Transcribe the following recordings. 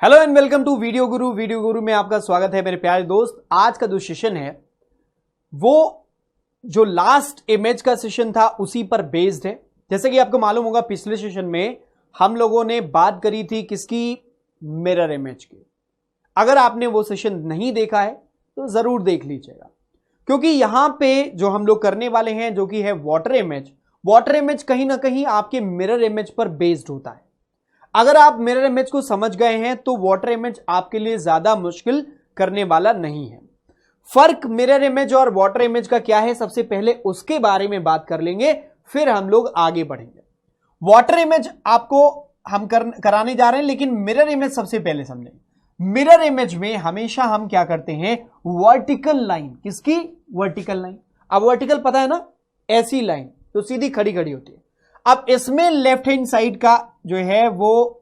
Hello and welcome to video Guru में आपका स्वागत है मेरे प्यारे दोस्त। आज का जो सेशन है वो जो लास्ट इमेज का सेशन था उसी पर बेस्ड है। जैसे कि आपको मालूम होगा पिछले सेशन में हम लोगों ने बात करी थी किसकी, मिरर इमेज की। अगर आपने वो सेशन नहीं देखा है तो जरूर देख लीजिएगा, क्योंकि यहां पे जो हम लोग करने वाले हैं जो कि है वाटर इमेज कहीं ना कहीं आपके मिरर इमेज पर बेस्ड होता है। अगर आप मिरर इमेज को समझ गए हैं तो वाटर इमेज आपके लिए ज्यादा मुश्किल करने वाला नहीं है। फर्क मिरर इमेज और वाटर इमेज का क्या है, सबसे पहले उसके बारे में बात कर लेंगे, फिर हम लोग आगे बढ़ेंगे। वाटर इमेज आपको हम कराने जा रहे हैं, लेकिन मिरर इमेज सबसे पहले समझें। मिरर इमेज में हमेशा हम क्या करते हैं, वर्टिकल लाइन, किसकी, वर्टिकल लाइन। अब वर्टिकल पता है ना, ऐसी लाइन तो सीधी खड़ी खड़ी होती है। अब इसमें लेफ्ट हैंड साइड का जो है वो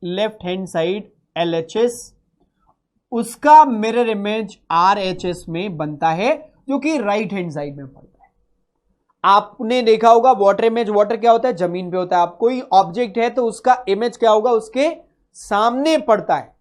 लेफ्ट हैंड साइड LHS, उसका मिरर इमेज RHS में बनता है, जो कि राइट हैंड साइड में पड़ता है। आपने देखा होगा वाटर इमेज, वाटर क्या होता है, जमीन पे होता है। आप कोई ऑब्जेक्ट है तो उसका इमेज क्या होगा, उसके सामने पड़ता है।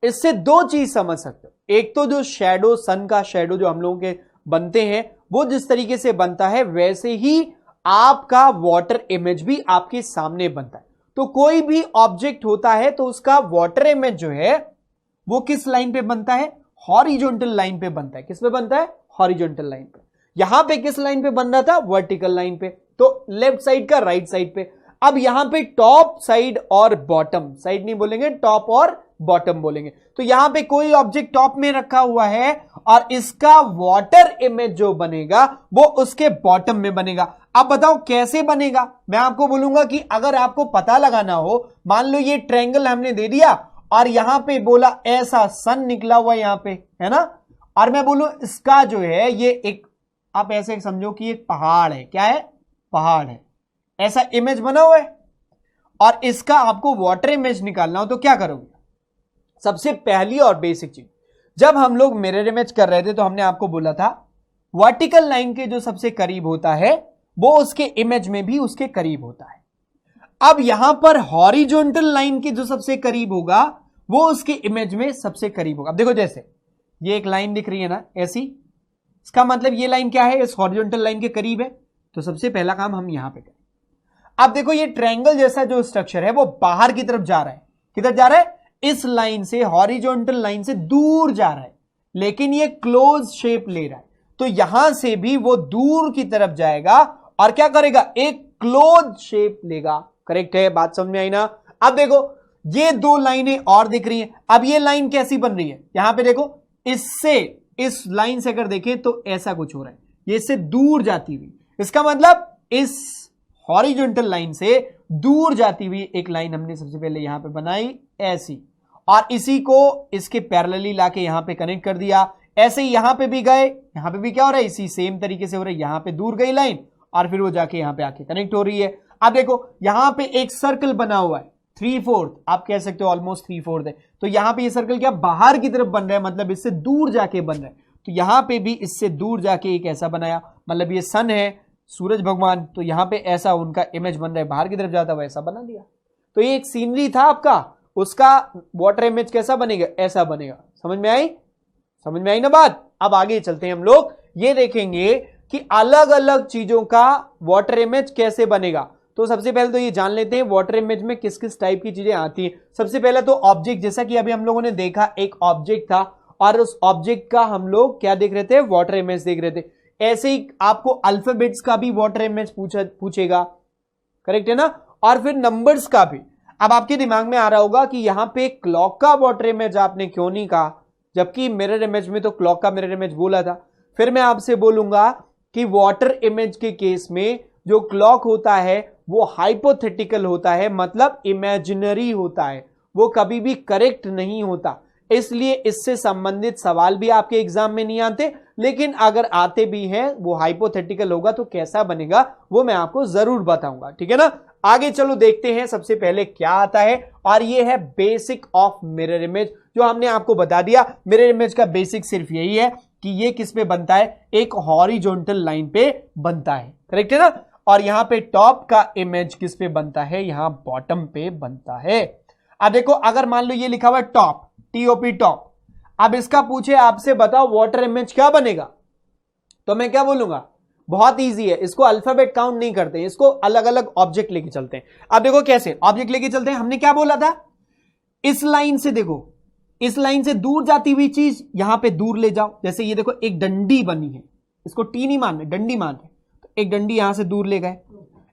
इससे दो चीज समझ सकते हो, एक तो जो शैडो, सन का शैडो जो हम लोगों के बनते हैं वो जिस तरीके से बनता है, वैसे ही आपका वाटर इमेज भी आपके सामने बनता है। तो कोई भी ऑब्जेक्ट होता है तो उसका वाटर इमेज जो है वो किस लाइन पे बनता है, हॉरिजॉन्टल लाइन पे बनता है। किस पे बनता है, हॉरिजॉन्टल लाइन पे। यहां पे किस लाइन पे बन रहा था, वर्टिकल लाइन पे। तो लेफ्ट साइड का राइट साइड पे। अब यहां पे टॉप साइड और बॉटम साइड नहीं बोलेंगे, टॉप और बॉटम बोलेंगे। तो यहां पे कोई ऑब्जेक्ट टॉप में रखा हुआ है और इसका वाटर इमेज जो बनेगा वो उसके बॉटम में बनेगा। अब बताओ कैसे बनेगा, मैं आपको बोलूंगा कि अगर आपको पता लगाना हो, मान लो ये ट्रायंगल हमने दे दिया और यहां पे बोला ऐसा सन निकला हुआ यहां पे है ना, और मैं बोलूं इसका जो है ये एक, आप ऐसे समझो कि एक पहाड़ है। क्या है, पहाड़ है। ऐसा इमेज बना हुआ है और इसका आपको वाटर इमेज निकालना हो तो क्या करोगे। सबसे पहली और बेसिक चीज, जब हम लोग मिरर इमेज कर रहे थे तो हमने आपको बोला था वर्टिकल लाइन के जो सबसे करीब होता है वो उसके इमेज में भी उसके करीब होता है। अब यहां पर हॉरिजॉन्टल लाइन के जो सबसे करीब होगा वो उसके इमेज में सबसे करीब होगा। अब देखो जैसे ये एक लाइन दिख रही है ना ऐसी, इसका मतलब ये लाइन क्या है, इस हॉरिजॉन्टल लाइन के करीब है। तो सबसे पहला काम हम यहां पे करें। अब देखो ये ट्रायंगल जैसा जो स्ट्रक्चर है वो बाहर की तरफ जा रहा है। किधर जा रहा है, इस लाइन से, हॉरिजॉन्टल लाइन से दूर जा रहा है, लेकिन ये क्लोज शेप ले रहा है। तो यहां से भी वो दूर की तरफ जाएगा और क्या करेगा, एक क्लोज शेप लेगा। करेक्ट है, बात समझ में आई ना। अब देखो ये दो लाइनें और दिख रही हैं। अब ये लाइन कैसी बन रही है, यहां पे देखो, इससे, इस लाइन से अगर देखें तो ऐसा कुछ हो रहा है, ये इससे दूर जाती हुई। इसका मतलब इस हॉरिजॉन्टल लाइन से दूर जाती हुई एक लाइन हमने सबसे पहले यहां पे बनाई ऐसी, और इसी को इसके पैरेलली लाके यहां पे कनेक्ट कर दिया। ऐसे ही यहां पे भी गए, यहां पे भी क्या हो रहा है, इसी सेम तरीके से हो रहा है। यहां पे दूर गई लाइन और फिर वो जाके यहां पे आके कनेक्ट हो रही है। अब देखो यहां पे एक सर्कल बना हुआ है 3/4, आप कह सकते हो ऑलमोस्ट 3/4 है। तो यहां पे ये सर्कल क्या बाहर की तरफ बन रहा है, मतलब इससे दूर जाके बन रहा है। तो यहां पे भी इससे दूर जाके एक ऐसा बनाया, मतलब ये सन है, सूरज भगवान, तो यहां पे ऐसा उनका इमेज बन रहा है, बाहर की तरफ जाता हुआ ऐसा बना दिया। तो ये एक सीनरी था आपका, उसका वाटर इमेज कैसा बनेगा, ऐसा बनेगा। समझ में आई, समझ में आई ना बात। अब आगे चलते हैं, हम लोग ये देखेंगे कि अलग अलग चीजों का वाटर इमेज कैसे बनेगा। तो सबसे पहले तो ये जान लेते हैं वाटर इमेज में किस किस टाइप की चीजें आती हैं। सबसे पहले तो ऑब्जेक्ट, जैसा कि अभी हम लोगों ने देखा एक ऑब्जेक्ट था और उस ऑब्जेक्ट का हम लोग क्या देख रहे थे, वाटर इमेज देख रहे थे। ऐसे ही आपको अल्फाबेट्स का भी वाटर इमेज पूछेगा, करेक्ट है ना, और फिर नंबर्स का भी। अब आपके दिमाग में आ रहा होगा कि यहां पे क्लॉक का वाटर इमेज आपने क्यों नहीं कहा, जबकि मिरर इमेज में तो क्लॉक का मिरर इमेज बोला था। फिर मैं आपसे बोलूंगा कि वाटर इमेज के केस में जो क्लॉक होता है वो हाइपोथेटिकल होता है, मतलब इमेजिनरी होता है, वो कभी भी करेक्ट नहीं होता। इसलिए इससे संबंधित सवाल भी आपके एग्जाम में नहीं आते, लेकिन अगर आते भी हैं वो हाइपोथेटिकल होगा। तो कैसा बनेगा वो मैं आपको जरूर बताऊंगा, ठीक है ना। आगे चलो देखते हैं सबसे पहले क्या आता है, और ये है बेसिक ऑफ मिरर इमेज, जो हमने आपको बता दिया। मिरर इमेज का बेसिक सिर्फ यही है कि ये किस पे बनता है, एक हॉरिजॉन्टल लाइन पे बनता है, करेक्ट है ना। और यहां पे टॉप का इमेज किस पे बनता है, यहां बॉटम पे बनता है। अब देखो अगर मान लो ये लिखा हुआ है टॉप, TOP टॉप, अब इसका पूछे आपसे बताओ वाटर इमेज क्या बनेगा, तो मैं क्या बोलूंगा, बहुत इजी है, इसको अल्फाबेट काउंट नहीं करते हैं, इसको अलग अलग ऑब्जेक्ट लेके चलते हैं। अब देखो कैसे ऑब्जेक्ट लेके चलते हैं, हमने क्या बोला था, इस लाइन से देखो, इस लाइन से दूर जाती हुई चीज यहां पे दूर ले जाओ, जैसे ये देखो एक डंडी बनी है, इसको टी नहीं मान रहे, डंडी मान रहे, तो एक डंडी यहां से दूर ले गए,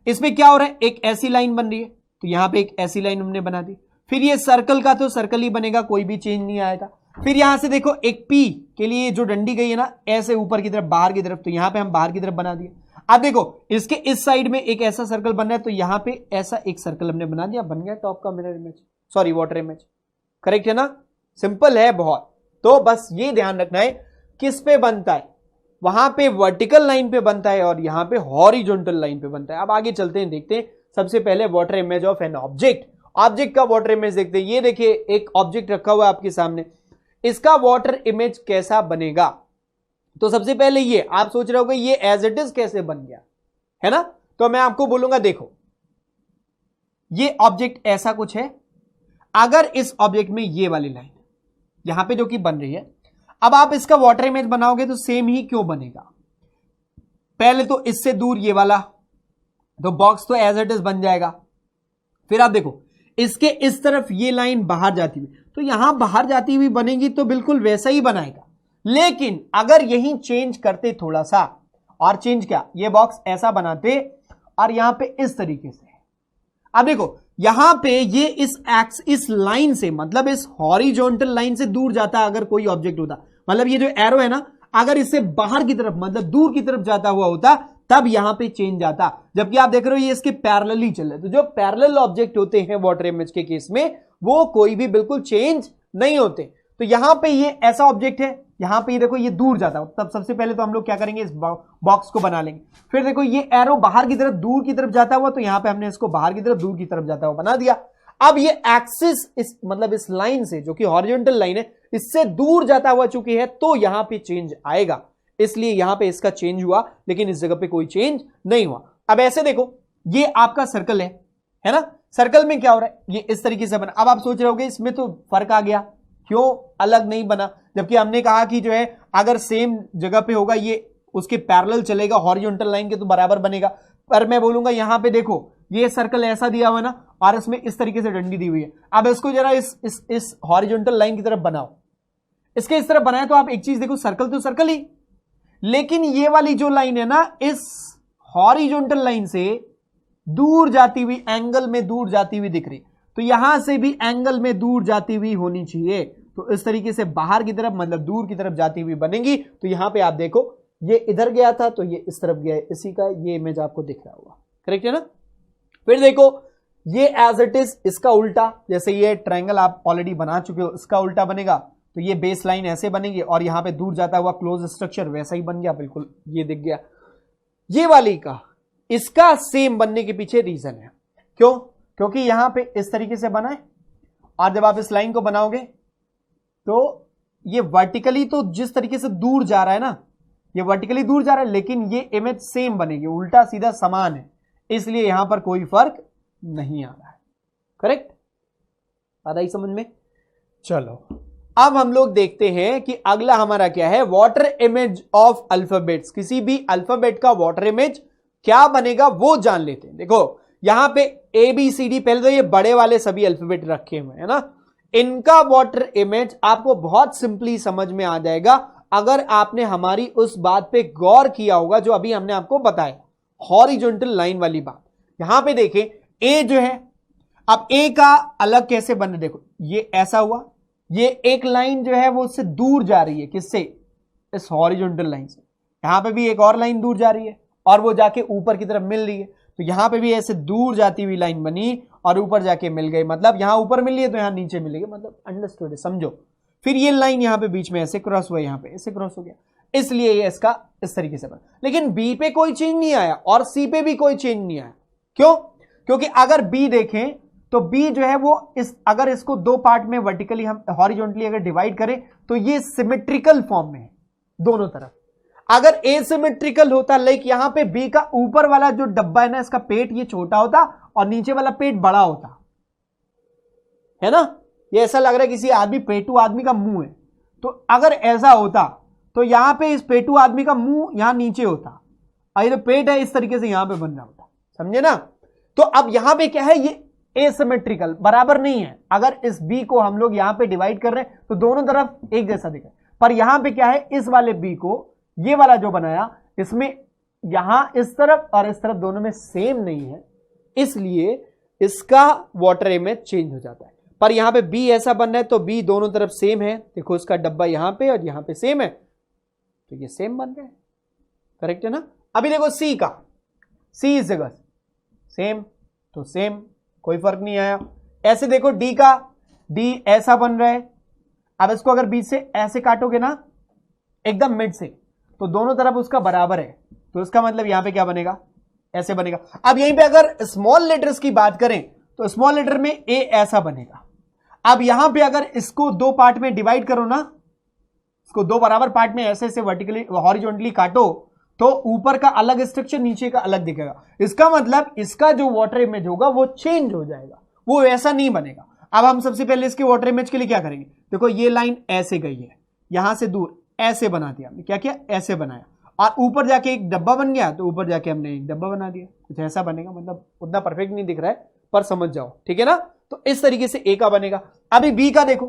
इसमें क्या हो रहा है, एक ऐसी लाइन बन रही है, तो यहां पे एक ऐसी लाइन हमने बना दी, फिर ये सर्कल का तो सर्कल ही बनेगा, कोई भी चेंज नहीं आएगा। फिर यहां से देखो एक पी के लिए जो डंडी गई है ना ऐसे ऊपर की तरफ बाहर की तरफ, तो यहां पे हम बाहर की तरफ बना दिए। अब देखो इसके इस साइड में एक ऐसा सर्कल बन रहा है, तो यहां पे ऐसा एक सर्कल हमने बना दिया, बन गया टॉप का mirror image, sorry water image. Correct है ना, सिंपल है बहुत। तो बस ये ध्यान रखना है किस पे बनता है, वहां पे वर्टिकल लाइन पे बनता है और यहां पे हॉरिजॉन्टल लाइन पे बनता है। अब आगे चलते हैं, देखते हैं सबसे पहले water image of an object. Object का वाटर इमेज देखते हैं। ये देखिए एक ऑब्जेक्ट रखा हुआ है आपके सामने, इसका वाटर इमेज कैसा बनेगा। तो सबसे पहले ये आप सोच रहे होगे ये एज इट इज कैसे बन गया, है ना, तो मैं आपको बोलूंगा देखो ये ऑब्जेक्ट ऐसा कुछ है, अगर इस ऑब्जेक्ट में ये वाली लाइन यहां पे जो कि बन रही है, अब आप इसका वाटर इमेज बनाओगे तो सेम ही क्यों बनेगा, पहले तो इससे दूर ये वाला, तो बॉक्स तो एज इट इज बन जाएगा। फिर आप देखो इसके इस तरफ ये लाइन बाहर जाती हुई, तो यहां बाहर जाती हुई बनेगी तो बिल्कुल वैसा ही बनाएगा। लेकिन अगर यही चेंज करते थोड़ा सा, और चेंज क्या, ये बॉक्स ऐसा बनाते और यहां पे इस तरीके से, अब देखो यहां पे ये इस लाइन से, मतलब इस हॉरिजॉन्टल लाइन से दूर जाता अगर कोई ऑब्जेक्ट होता, मतलब ये जो एरो है ना अगर इससे बाहर की तरफ मतलब दूर की तरफ जाता हुआ होता तब यहां पे चेंज आता, जबकि आप देख रहे हो ये इसके पैरेलल ही चल रहा है। तो जो पैरेलल ऑब्जेक्ट होते हैं वाटर इमेज के केस में वो कोई भी बिल्कुल चेंज नहीं होते। तो यहां पे ये ऐसा ऑब्जेक्ट है, यहां पे ये देखो ये दूर जाता है, तब सबसे पहले तो हम लोग क्या करेंगे इस बॉक्स को बना लेंगे। फिर देखो ये एरो बाहर की तरफ दूर की तरफ जाता हुआ, तो यहां पे हमने इसको बाहर की तरफ दूर की तरफ जाता हुआ बना दिया। अब ये एक्सिस इस मतलब इस लाइन से जो कि हॉरिजॉन्टल लाइन है इससे दूर जाता हुआ चुकी है, तो यहां पे चेंज आएगा, इसलिए यहां पे इसका चेंज हुआ, लेकिन इस जगह पे कोई चेंज नहीं हुआ। अब ऐसे देखो ये आपका सर्कल है ना, सर्कल में क्या हो रहा है, ये इस तरीके से बना। अब आप सोच रहे होगे इसमें तो फर्क आ गया, क्यों अलग नहीं बना, जबकि हमने कहा कि जो है अगर सेम जगह पे होगा ये उसके पैरेलल चलेगा हॉरिजॉन्टल लाइन के तो बराबर बनेगा। पर मैं बोलूंगा यहां पे देखो ये सर्कल ऐसा दिया हुआ ना और इसमें इस तरीके से डंडी दी हुई है, अब इसको जरा इस हॉरिजॉन्टल लाइन की तरफ बनाओ, इसके इस तरफ बनाए तो आप एक चीज देखो, सर्कल तो सर्कल ही, लेकिन ये वाली जो लाइन है ना इस हॉरिजॉन्टल लाइन से दूर जाती हुई, एंगल में दूर जाती हुई दिख रही, तो यहां से भी एंगल में दूर जाती हुई होनी चाहिए। तो इस तरीके से बाहर की तरफ मतलब दूर की तरफ जाती हुई बनेगी। तो यहां पे आप देखो ये इधर गया था तो ये इस तरफ गया है, इसी का ये इमेज आपको दिख रहा होगा, करेक्ट है ना। फिर देखो ये एज इट इज इसका उल्टा, जैसे ये ट्रायंगल आप ऑलरेडी बना चुके हो, इसका उल्टा बनेगा तो ये बेस लाइन ऐसे बनेगी और यहां पे दूर जाता हुआ क्लोज स्ट्रक्चर वैसा ही बन गया, बिल्कुल ये दिख गया। ये वाली का इसका सेम बनने के पीछे रीजन है, क्यों, क्योंकि यहां पे इस तरीके से बना है और जब आप इस लाइन को बनाओगे तो ये वर्टिकली तो जिस तरीके से दूर जा रहा है ना, ये वर्टिकली दूर जा रहा है, लेकिन ये इमेज सेम बनेगी, उल्टा सीधा समान है, इसलिए यहां पर कोई फर्क नहीं आ रहा है। करेक्ट, बात आई समझ में। चलो अब हम लोग देखते हैं कि अगला हमारा क्या है, वाटर इमेज ऑफ अल्फाबेट्स। किसी भी अल्फाबेट का वाटर इमेज क्या बनेगा वो जान लेते हैं। देखो यहां पे ABCD, पहले तो ये बड़े वाले सभी अल्फाबेट रखे हुए हैं ना, इनका वाटर इमेज आपको बहुत सिंपली समझ में आ जाएगा अगर आपने हमारी उस बात पे गौर किया होगा जो अभी हमने आपको बताया, हॉरिजॉन्टल लाइन वाली बात। यहां पे देखें ए जो है, अब ए का अलग कैसे बने, देखो ये ऐसा हुआ, ये एक लाइन जो है वो उससे दूर जा रही है, किससे, इस हॉरिजॉन्टल लाइन से। यहां पे भी एक और लाइन दूर जा रही है और वो जाके ऊपर की तरफ मिल रही है, तो यहां पे भी ऐसे दूर जाती हुई लाइन बनी और ऊपर जाके मिल गई, मतलब यहां ऊपर मिल रही है तो यहां नीचे मिलेगी, मतलब अंडरस्टूड है, समझो। फिर ये लाइन यहां पे बीच में ऐसे क्रॉस हुआ, यहां पे ऐसे क्रॉस हो गया, इसलिए ये इसका इस तरीके से बना। लेकिन बी पे कोई चेंज नहीं आया और सी पे भी कोई चेंज नहीं आया, क्यों, क्योंकि अगर बी देखें तो बी जो है वो अगर इसको दो पार्ट में वर्टिकली हम हॉरिजॉन्टली अगर डिवाइड करें तो ये सिमेट्रिकल फॉर्म में है दोनों तरफ। अगर एसिमेट्रिकल होता, लाइक यहां पे बी का ऊपर वाला जो डब्बा है ना, इसका पेट ये छोटा होता और नीचे वाला पेट बड़ा होता, है ना, ये ऐसा लग रहा है किसी आदमी पेटू आदमी का मुंह है। तो अगर ऐसा होता तो यहां पे इस पेटू आदमी का मुंह यहां नीचे होता, और पेट है इस तरीके से यहां पे बन रहा होता, समझे ना। तो अब यहां पे क्या है, ये एसिमेट्रिकल बराबर नहीं है। अगर इस बी को हम लोग यहां पे डिवाइड कर रहे हैं तो दोनों तरफ एक जैसा दिख रहा है, पर यहां पे क्या है, इस वाले बी को ये वाला जो बनाया इसमें यहां इस तरफ और इस तरफ दोनों में सेम नहीं है, इसलिए इसका वाटर इमेज चेंज हो जाता है। पर यहां पे बी ऐसा बन रहा है तो बी दोनों तरफ सेम है, देखो इसका डब्बा यहां पे और यहां पे सेम है, तो ये सेम बन रहा है, करेक्ट है ना। अभी देखो सी का, सी इस जगह सेम तो सेम, कोई फर्क नहीं आया। ऐसे देखो डी का, डी ऐसा बन रहा है। अब इसको अगर बीच से ऐसे काटोगे ना एकदम मिड से, तो दोनों तरफ उसका बराबर है, तो इसका मतलब यहां पे क्या बनेगा, ऐसे बनेगा। अब यहीं पे अगर स्मॉल लेटर्स की बात करें तो स्मॉल लेटर में ए ऐसा बनेगा। अब यहां पे अगर इसको दो पार्ट में डिवाइड करो ना, इसको दो बराबर पार्ट में ऐसे ऐसे वर्टिकली हॉरिजॉन्टली काटो, तो ऊपर का अलग स्ट्रक्चर नीचे का अलग दिखेगा। इसका मतलब इसका जो वाटर इमेज होगा वो चेंज हो जाएगा, वो ऐसा नहीं बनेगा। अब हम सबसे पहले इसके वाटर इमेज के लिए क्या करेंगे, देखो ये लाइन ऐसे गई है, यहां से दूर ऐसे बना दिया हमने, क्या किया, ऐसे बनाया, और ऊपर जाके एक डब्बा बन गया, तो ऊपर जाके हमने एक डब्बा बना दिया, कुछ ऐसा बनेगा। मतलब उतना परफेक्ट नहीं दिख रहा है पर समझ जाओ, ठीक है ना। तो इस तरीके से ए का बनेगा। अभी बी का देखो,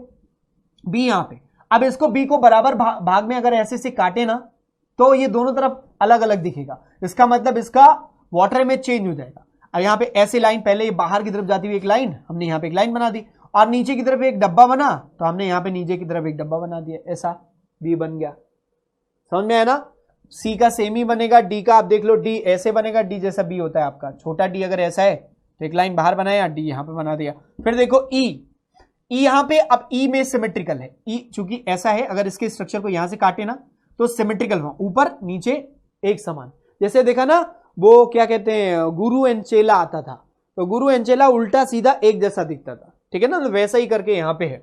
बी यहां पे, अब इसको बी को बराबर भाग में अगर ऐसे से काटे ना, तो ये दोनों तरफ अलग अलग दिखेगा, इसका मतलब इसका वाटर इमेज चेंज हो जाएगा। अब यहां पे ऐसी लाइन, पहले ये बाहर की तरफ जाती हुई एक लाइन, हमने यहां पे एक लाइन बना दी, और नीचे की तरफ एक डब्बा बना, तो हमने यहां पे नीचे की तरफ एक डब्बा बना दिया, ऐसा बी बन गया। समझ में आया ना। सी का सेम ही बनेगा, डी का आप देख लो, डी ऐसे बनेगा, डी जैसा बी होता है आपका, छोटा डी अगर ऐसा है तो एक लाइन बाहर बनाया, डी यहां पे बना दिया। फिर देखो ई, ई यहां पे, अब ई में सिमेट्रिकल है, ई चूंकि ऐसा है, अगर इसके स्ट्रक्चर को यहां से काटे ना तो सिमेट्रिकल हुआ, ऊपर नीचे एक समान। जैसे देखा ना वो क्या कहते हैं, गुरु एंड चेला आता था, तो गुरु एंड चेला उल्टा सीधा एक जैसा दिखता था, ठीक है ना, तो वैसा ही करके यहां पे है।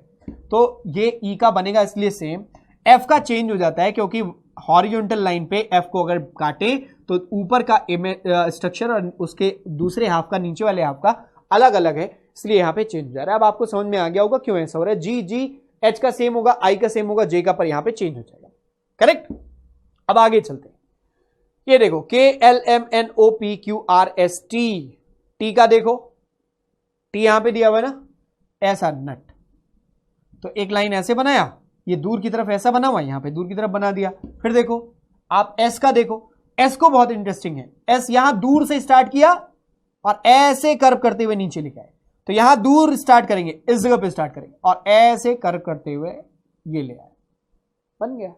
तो ये ई का बनेगा इसलिए सेम। एफ का चेंज हो जाता है क्योंकि हॉरिजॉन्टल लाइन पे एफ को अगर काटे तो ऊपर का स्ट्रक्चर और उसके दूसरे हाफ का, नीचे वाले हाफ का अलग अलग है, इसलिए यहां पे चेंज हो जा रहा है। अब आपको समझ में आ गया होगा क्यों ऐसा हो रहा है। जी जी एच का सेम होगा, आई का सेम होगा, जे का पर यहां पे चेंज हो जाएगा, करेक्ट। अब आगे चलते हैं, ये देखो K L M N O P Q R S T, T का देखो, टी यहां पे दिया हुआ है ना, ऐसा नट, तो एक लाइन ऐसे बनाया, ये दूर की तरफ ऐसा बना हुआ, यहां पे दूर की तरफ बना दिया। फिर देखो आप एस का देखो, एस को बहुत इंटरेस्टिंग है, एस यहां दूर से स्टार्ट किया और ऐसे कर्व करते हुए नीचे लिखा है, तो यहां दूर स्टार्ट करेंगे, इस जगह पे स्टार्ट करेंगे और ऐसे कर्व करते हुए ये ले आए, बन गया।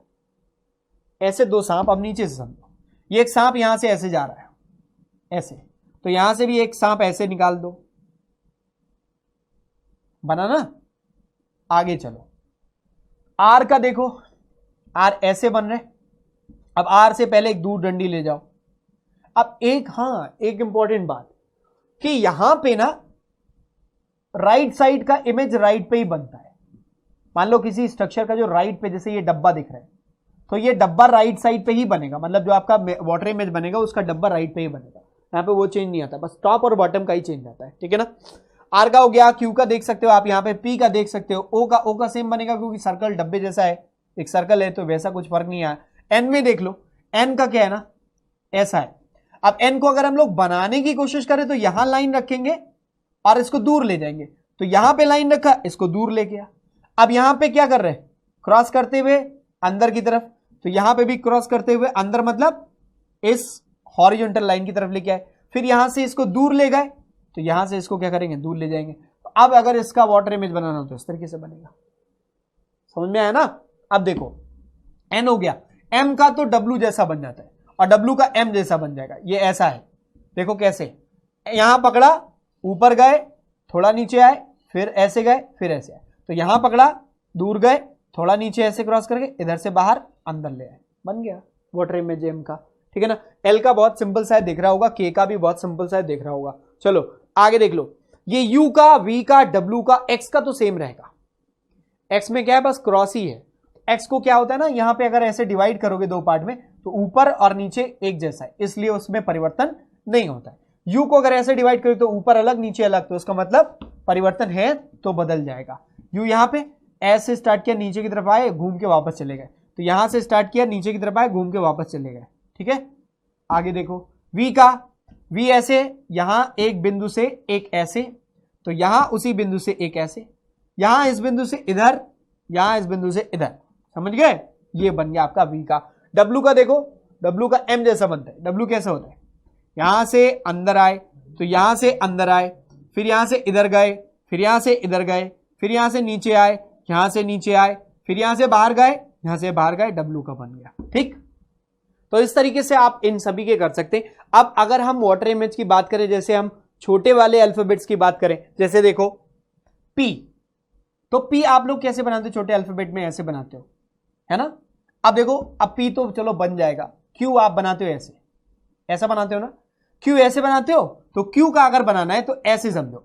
ऐसे दो सांप, अब नीचे से समझो, ये एक सांप यहां से ऐसे जा रहा है ऐसे, तो यहां से भी एक सांप ऐसे निकाल दो, बना ना। आगे चलो, आर का देखो, आर ऐसे बन रहे, अब आर से पहले एक दूर डंडी ले जाओ। अब एक, हाँ एक इंपॉर्टेंट बात कि यहां पे ना राइट साइड का इमेज राइट पे ही बनता है। मान लो किसी स्ट्रक्चर का जो राइट पे, जैसे ये डब्बा दिख रहा है, तो ये डब्बा राइट साइड पे ही बनेगा, मतलब जो आपका वाटर इमेज बनेगा उसका डब्बा राइट पे ही बनेगा, यहां पे वो चेंज नहीं आता, बस टॉप और बॉटम का ही चेंज आता है, ठीक है ना। आर का हो गया, क्यू का देख सकते हो आप यहाँ पे, पी का देख सकते हो, ओ का सेम बनेगा क्योंकि सर्कल डब्बे जैसा है, एक सर्कल है तो वैसा कुछ फर्क नहीं आया। एन में देख लो, एन का क्या है ना, ऐसा है। अब एन को अगर हम लोग बनाने की कोशिश करें तो यहां लाइन रखेंगे और इसको दूर ले जाएंगे, तो यहां पे लाइन रखा, इसको दूर ले गया। अब यहां पे क्या कर रहे हैं, क्रॉस करते हुए अंदर की तरफ, तो यहां पे भी क्रॉस करते हुए अंदर, मतलब इस हॉरिजॉन्टल लाइन की तरफ लेके आए। फिर यहां से इसको दूर ले गए, तो यहां से इसको क्या करेंगे, दूर ले जाएंगे। तो अब अगर इसका वाटर इमेज बनाना हो तो इस तरीके से बनेगा, समझ में आया ना। अब देखो एन हो गया, एम का तो डब्ल्यू जैसा बन जाता है और डब्ल्यू का एम जैसा बन जाएगा, ये ऐसा है। देखो कैसे, यहां पकड़ा, ऊपर गए, थोड़ा नीचे आए, फिर ऐसे गए, फिर ऐसे आए, तो यहां पकड़ा, दूर गए, थोड़ा नीचे ऐसे क्रॉस करके इधर से बाहर अंदर ले आए, बन गया वाटर इमेज एम का, ठीक है ना। एल का बहुत सिंपल सा दिख रहा होगा, के का भी बहुत सिंपल सा दिख रहा होगा। चलो आगे देख लो, ये यू का, वी का, डब्ल्यू का, एक्स का तो सेम रहेगा। एक्स में क्या है, बस क्रॉस ही है। एक्स को क्या होता है ना, यहां पे अगर ऐसे डिवाइड करोगे दो पार्ट में तो ऊपर और नीचे एक जैसा है, इसलिए उसमें परिवर्तन नहीं होता है। यू को अगर ऐसे डिवाइड करोगे तो ऊपर अलग नीचे अलग, तो उसका मतलब परिवर्तन है तो बदल जाएगा। यू यहां पे एस से स्टार्ट किया, नीचे की तरफ आए, घूम के वापस चले गए। तो यहां से स्टार्ट किया, नीचे की तरफ आए, घूम के वापस चले गए। ठीक है, आगे देखो वी का, वी ऐसे, यहां एक बिंदु से एक ऐसे, तो यहां उसी बिंदु से एक ऐसे, यहां इस बिंदु से इधर, यहां इस बिंदु से इधर। समझ गए, ये बन गया आपका वी का। डब्लू का देखो, डब्लू का एम जैसा बनता है। डब्लू कैसा होता है, यहां से अंदर आए, तो यहां से अंदर आए, फिर यहां से इधर गए, फिर यहां से इधर गए, फिर यहां से नीचे आए, यहां से नीचे आए, फिर यहां से बाहर गए, यहां से बाहर गए, डब्लू का बन गया। ठीक, तो इस तरीके से आप इन सभी के कर सकते हैं। अब अगर हम वाटर इमेज की बात करें, जैसे हम छोटे वाले अल्फाबेट्स की बात करें, जैसे देखो पी, तो पी आप लोग कैसे बनाते हो, छोटे अल्फाबेट में ऐसे बनाते हो, है ना। अब देखो, अब पी तो चलो बन जाएगा, क्यू आप बनाते हो ऐसे, ऐसा बनाते हो ना, क्यू ऐसे बनाते हो। तो क्यू का अगर बनाना है तो ऐसे समझो,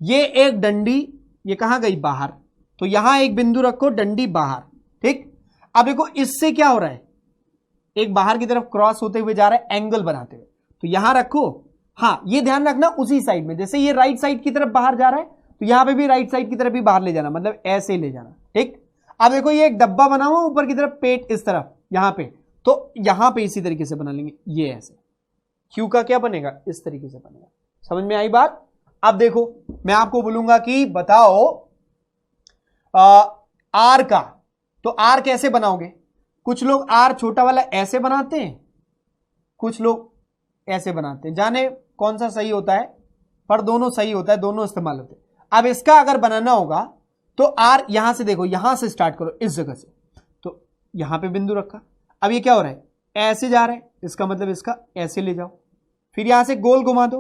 ये एक डंडी, ये कहां गई, बाहर, तो यहां एक बिंदु रखो, डंडी बाहर। ठीक, अब देखो इससे क्या हो रहा है, एक बाहर की तरफ क्रॉस होते हुए जा रहा है, एंगल बनाते हुए, तो यहां रखो। हाँ, ये ध्यान रखना उसी साइड में, जैसे ये राइट साइड की तरफ बाहर जा रहा है, तो यहां पे भी राइट साइड की तरफ भी बाहर ले जाना, मतलब ऐसे ले जाना। ठीक, अब देखो ये एक डब्बा बना हुआ ऊपर की तरफ, पेट इस तरफ यहां पे, तो यहां पे इसी तरीके से बना लेंगे, ये ऐसे। क्यू का क्या बनेगा, इस तरीके से बनेगा। समझ में आई बात। अब देखो मैं आपको बोलूंगा कि बताओ आर का, तो आर कैसे बनाओगे। कुछ लोग आर छोटा वाला ऐसे बनाते हैं, कुछ लोग ऐसे बनाते हैं, जाने कौन सा सही होता है, पर दोनों सही होता है, दोनों इस्तेमाल होते हैं। अब इसका अगर बनाना होगा तो आर यहां से देखो, यहां से स्टार्ट करो, इस जगह से, तो यहां पे बिंदु रखा। अब ये क्या हो रहा है, ऐसे जा रहा है, इसका मतलब इसका ऐसे ले जाओ, फिर यहां से गोल घुमा दो,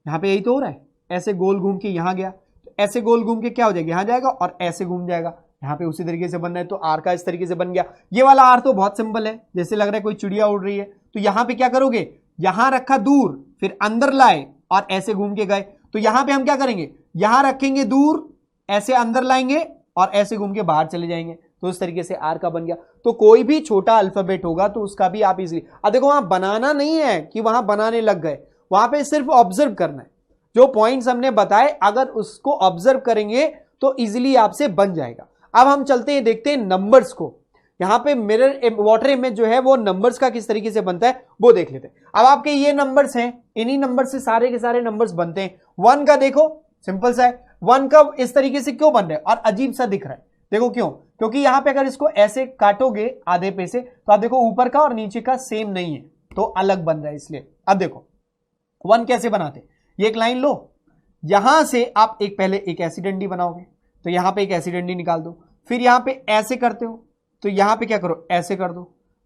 यहां पे यही तो हो रहा है, ऐसे गोल घूम के यहां गया, तो ऐसे गोल घूम के क्या हो जाएगा, यहां जाएगा और ऐसे घूम जाएगा, यहां पे उसी तरीके से बनना है, तो आर का इस तरीके से बन गया। ये वाला आर तो बहुत सिंपल है, जैसे लग रहा है कोई चिड़िया उड़ रही है, तो यहां पे क्या करोगे, यहां रखा दूर, फिर अंदर लाए और ऐसे घूम के गए, तो यहां पे हम क्या करेंगे, यहां रखेंगे दूर, ऐसे अंदर लाएंगे और ऐसे घूम के बाहर चले जाएंगे, तो इस तरीके से आर का बन गया। तो कोई भी छोटा अल्फाबेट होगा तो उसका भी आप इजीली, अब देखो वहां बनाना नहीं है कि वहां बनाने लग गए, वहां पे सिर्फ ऑब्जर्व करना है, जो पॉइंट्स हमने बताए अगर उसको ऑब्जर्व करेंगे तो इजीली आपसे बन जाएगा। अब हम चलते हैं, देखते हैं नंबर्स को। यहां पे मिरर वाटर इमेज जो है वो नंबर्स का किस तरीके से बनता है वो देख लेते हैं। अब आपके ये नंबर्स हैं, इन्हीं नंबर से सारे के सारे नंबर्स बनते हैं। 1 का देखो सिंपल सा है, 1 का इस तरीके से क्यों बन रहा है और अजीब सा दिख रहा है, देखो क्यों, क्योंकि यहां पे अगर इसको ऐसे काटोगे आधे पे से, तो आप देखो ऊपर का और नीचे का सेम नहीं है, तो अलग बन रहा है इसलिए। अब देखो 1 कैसे बनाते, ये एक लाइन लो, यहां से आप एक पहले एक ऐसी डंडी बनाओगे, तो यहां पे एक ऐसी डंडी निकाल दो, फिर यहां पे ऐसे करते हो, तो यहां पे क्या करो, ऐसे कर दो,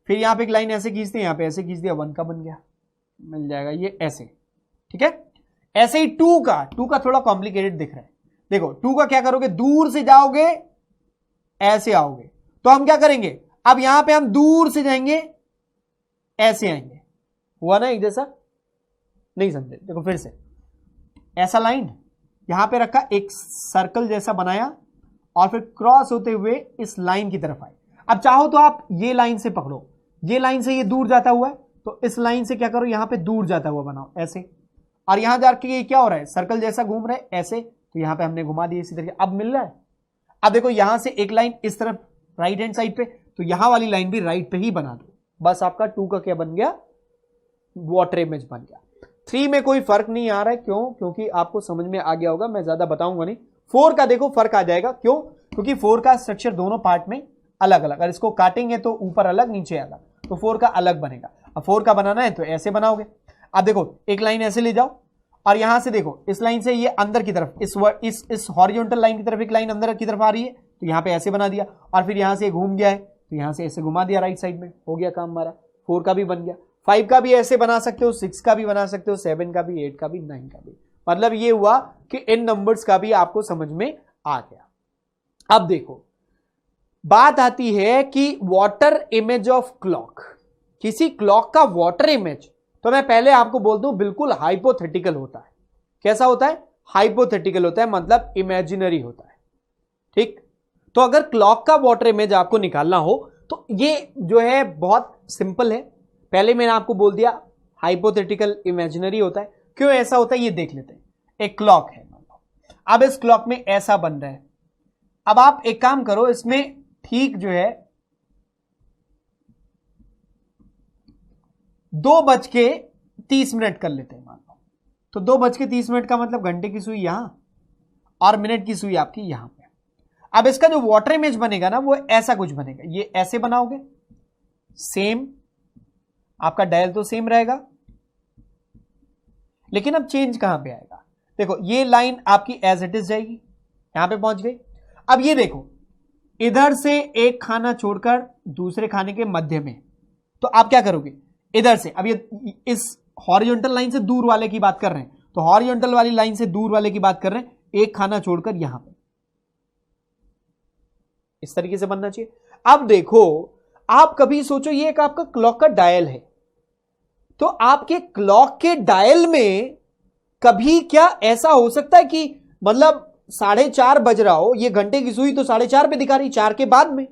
फिर यहां पे एक लाइन ऐसे खींचते हैं, यहां पे ऐसे खींच दिया, 1 का बन गया, मिल जाएगा ये ऐसे। ठीक है, ऐसे ही 2 का थोड़ा कॉम्प्लिकेटेड दिख रहा है, देखो 2 का क्या करोगे, दूर से जाओगे ऐसे आओगे, तो हम क्या करेंगे, अब यहां पे हम दूर से जाएंगे ऐसे आएंगे, हुआ ना एक जैसा, नहीं समझे, देखो फिर से ऐसा लाइन यहां पे रखा, एक सर्कल जैसा बनाया और फिर क्रॉस होते हुए इस लाइन की तरफ आए। अब चाहो तो आप ये लाइन से पकड़ो, ये लाइन से ये दूर जाता हुआ है, तो इस लाइन से क्या करो, यहां पे दूर जाता हुआ बनाओ ऐसे, और यहां जाके ये क्या हो रहा है, सर्कल जैसा घूम रहा है ऐसे, तो यहां पे हमने घुमा दिया इसी तरीके, अब मिल रहा है। अब देखो यहां से एक लाइन इस तरफ राइट हैंड साइड पे, तो यहां वाली लाइन भी राइट पे ही बना दो, बस आपका 2 का क्या बन गया, वाटर इमेज बन गया। 3 में कोई फर्क नहीं आ रहा है, क्यों, क्योंकि आपको समझ में आ गया होगा, मैं ज्यादा बताऊंगा नहीं। 4 का देखो फर्क आ जाएगा, क्यों, क्योंकि 4 का स्ट्रक्चर दोनों पार्ट में अलग अलग, अगर इसको काटेंगे तो ऊपर अलग नीचे अलग, तो 4 का अलग बनेगा। अब 4 का बनाना है तो ऐसे बनाओगे, अब देखो एक लाइन ऐसे ले जाओ और यहां से देखो इस लाइन से ये अंदर की तरफ, इस हॉरिजॉन्टल लाइन की तरफ एक लाइन अंदर की तरफ आ रही है, तो यहां पे ऐसे बना दिया, और फिर यहां से घूम गया है तो यहां से ऐसे घुमा दिया राइट साइड में, हो गया काम हमारा। 4 का भी बन गया, 5 का भी ऐसे बना सकते हो, 6 का भी बना सकते हो, 7 का भी, 8 का भी, 9 का भी। मतलब ये हुआ कि इन नंबर्स का भी आपको समझ में आ गया। अब देखो बात आती है कि वाटर इमेज ऑफ क्लॉक, किसी क्लॉक का वाटर इमेज, तो मैं पहले आपको बोल दूं बिल्कुल हाइपोथेटिकल होता है। कैसा होता है, हाइपोथेटिकल होता है, मतलब इमेजिनरी होता है। ठीक, तो अगर क्लॉक का वाटर इमेज आपको निकालना हो तो ये जो है बहुत सिंपल है, पहले मैंने आपको बोल दिया हाइपोथेटिकल इमेजिनरी होता है। क्यों ऐसा होता है ये देख लेते हैं। एक क्लॉक है, अब इस क्लॉक में ऐसा बन रहा है। अब आप एक काम करो, इसमें ठीक जो है 2:30 कर लेते हैं मान लो। तो 2:30 का मतलब घंटे की सुई यहां और मिनट की सुई आपकी यहां पे। अब इसका जो वाटर इमेज बनेगा ना, वो ऐसा कुछ बनेगा। ये ऐसे बनाओगे, सेम आपका डायल तो सेम रहेगा, लेकिन अब चेंज कहां पे आएगा? देखो ये लाइन आपकी एज इट इज जाएगी, यहां पे पहुंच गई। अब ये देखो, इधर से एक खाना छोड़कर दूसरे खाने के मध्य में, तो आप क्या करोगे? इधर से, अब ये इस हॉरिजॉन्टल लाइन से दूर वाले की बात कर रहे हैं, तो हॉरिजॉन्टल वाली लाइन से दूर वाले की बात कर रहे हैं, एक खाना छोड़कर यहां पे इस तरीके से बनना चाहिए। अब देखो, आप कभी सोचो ये एक आपका क्लॉक का डायल है, तो आपके क्लॉक के डायल में कभी क्या ऐसा हो सकता है कि मतलब 4:30 बज रहा हो, ये घंटे की सुई तो 4:30 पे दिखा रही, 4 के बाद में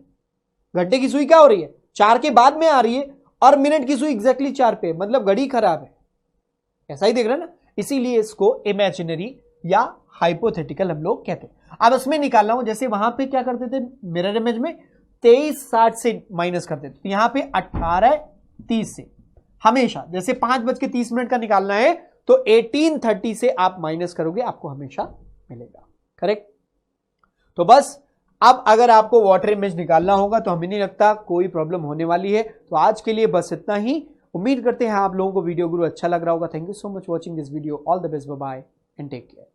घंटे की सुई क्या हो रही है? 4 के बाद में आ रही है, और मिनट की सुई एग्जैक्टली 4 पे, मतलब घड़ी खराब है। ऐसा ही देख रहे हैं ना, इसीलिए इसको इमेजिनरी या हाइपोथेटिकल हम लोग कहते हैं। अब इसमें निकालना हो, जैसे वहां पे क्या करते थे मिरर इमेज में, 23:60 से माइनस करते थे, तो यहां पे 18:30 से हमेशा, जैसे 5:30 का निकालना है तो 18:30 से आप माइनस करोगे, आपको हमेशा मिलेगा। करेक्ट? तो बस अब अगर आपको वाटर इमेज निकालना होगा तो हमें नहीं लगता कोई प्रॉब्लम होने वाली है। तो आज के लिए बस इतना ही। उम्मीद करते हैं आप लोगों को वीडियो गुरु अच्छा लग रहा होगा। Thank you so much watching this video. All the best, bye bye and take care.